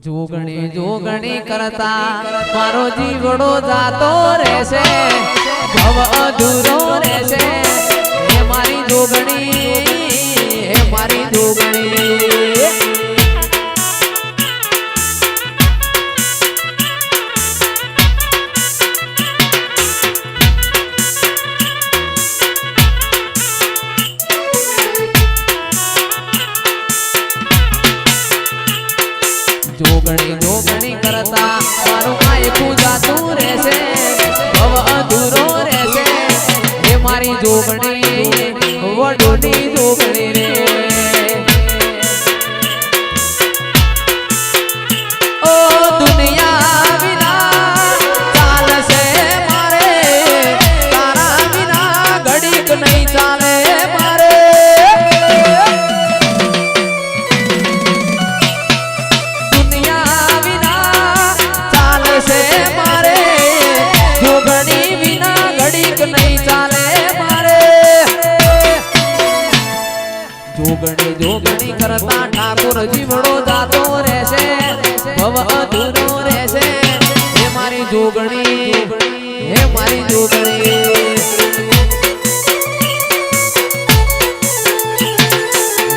જોગણી જોગણી કરતા મારો જીવડો જાતો રહેશે, ભવ અધૂરો રહેશે. હે મારી જોગણી, હે મારી જોગણી. જોગણી જોગણી કરતા મારું માયકું જાતું રહેશે, ભવ અધૂરો રહેશે. હે મારી જોગણી, વડોની જોગણી રે. ઓ દુનિયા વિના ચાલશે મારે, તારા વિના ઘડીક નહીં ચાલે મારે. જોગણી જોગણી કરતા ઠાકોર જીવડો જાતો રહેશે, ભવ અધૂરો રહેશે. હે મારી જોગણી, હે મારી જોગણી.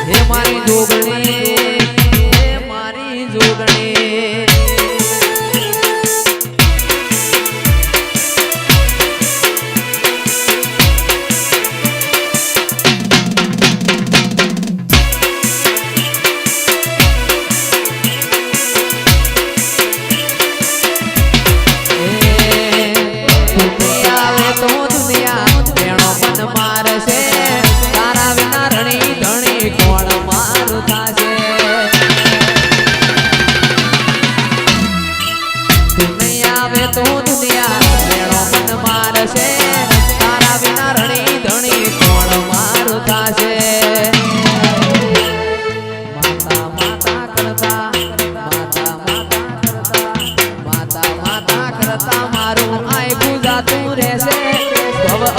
હે મારી જોગણી, હે મારી જોગણી.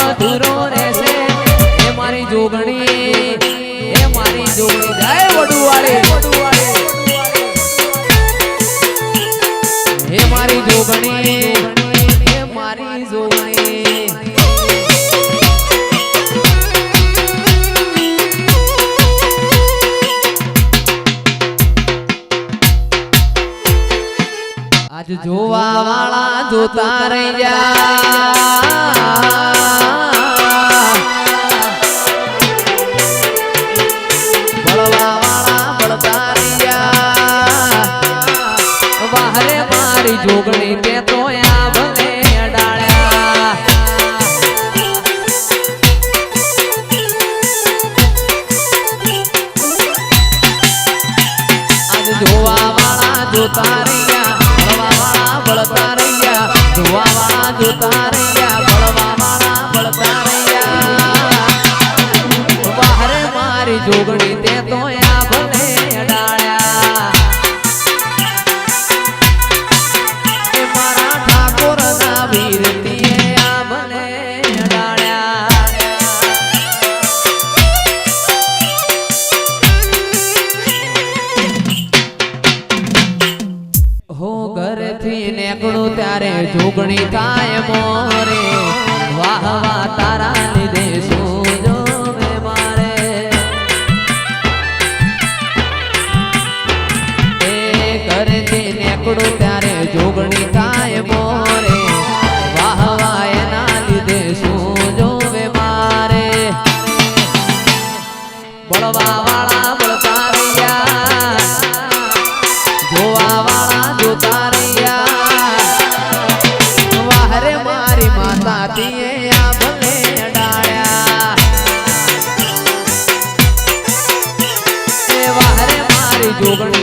અધૂરો રહેશે. હે મારી જોગણી, હે મારી જોગણી. જય વડુવાળી. હે મારી જોગણી, હે મારી જોગણી. આજ જોવા વાળા જોતા રહી જા, જોગણી તે તો ભલે અડાળ્યા. આજ જોવા વાળા જોતા રહ્યા, બળવા વાળા બળતા રહ્યા. જોવા વાળા જોતા રહ્યા, બળવા વાળા બળતા રહ્યા. બહાર મારી જોગણી તે તો ભલે અડાળ્યા. ત્યારે જોગણી થાય મોરે, વાહ વાહ તારા લીધે શું જોવે મારે. એ ઘરેથી નીકળું ત્યારે જોગણી થાય મોરે, વાહ વાહ એના લીધે શું જોવે મારે. બળવા વાળા બળતા રહ્યા, જોવા વાળા જોતા રહ્યા. માતાજીએ આ ભલે અડાળ્યા. એ વાહરે મારી જોગણી